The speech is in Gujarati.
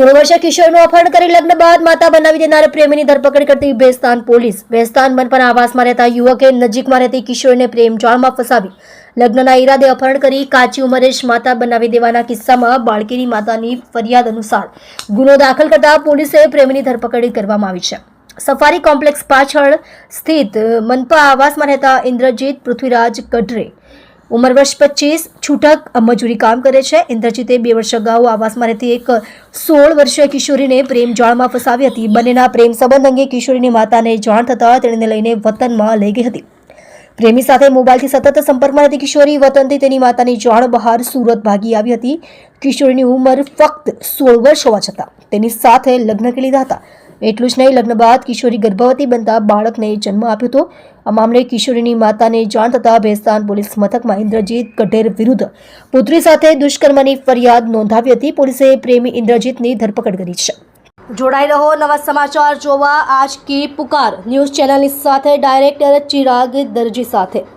16 વર્ષીય કિશોરનું અપહરણ કરી લગ્ન બાદ માતા બનાવી દેનાર પ્રેમીની ધરપકડ કરતી ભેસ્તાન પોલીસ. ભેસ્તાન મનપાના આવાસમાં રહેતા યુવકે નજીકમાં રહેતી કિશોરીને પ્રેમ જાળમાં ફસાવી લગ્નના ઈરાદે અપહરણ કરી કાચી ઉંમરે જ માતા બનાવી દેવાના કિસ્સામાં બાળકીની માતાની ફરિયાદ અનુસાર ગુનો દાખલ કરતા પોલીસે પ્રેમીની ધરપકડ કરવામાં આવી છે. સફારી કોમ્પ્લેક્સ પાછળ સ્થિત મનપા આવાસમાં રહેતા ઇન્દ્રજીત પૃથ્વીરાજ કઢરે ઉંમર વર્ષ 25 છૂટક મજૂરી કામ કરે છે. ઇન્દ્રજીતે 2 વર્ષ અગાઉ આવાસમાં રહેતી એક 16 વર્ષીય કિશોરીને પ્રેમ જાળમાં ફસાવી હતી. બંનેના પ્રેમ સંબંધ અંગે કિશોરીની માતાને જાણ થતાં તેણીને લઈને વતનમાં લઈ ગઈ હતી. પ્રેમી સાથે મોબાઈલથી સતત સંપર્કમાં રહેતી કિશોરી વતનથી તેની માતાની જાણ બહાર સુરત ભાગી આવી હતી. કિશોરીની ઉંમર ફક્ત 16 વર્ષ હોવા છતાં તેની સાથે લગ્ન કરી લીધા હતા. એટલું જ નહીં, લગ્ન બાદ કિશોરી ગર્ભવતી બનતા બાળકને જન્મ આપ્યો હતો. આ મામલે કિશોરીની માતાને જાણ થતાં ભેસ્તાન પોલીસ મથકમાં ઇન્દ્રજીત કઢેર વિરુદ્ધ પુત્રી સાથે દુષ્કર્મની ફરિયાદ નોંધાવી હતી. પોલીસે પ્રેમી ઇન્દ્રજીતની ધરપકડ કરી છે. જોડાઈ રહો નવા સમાચાર જોવા આજ કી પુકાર ન્યૂઝ ચેનલની સાથે ડાયરેક્ટર ચિરાગ દરજી સાથે.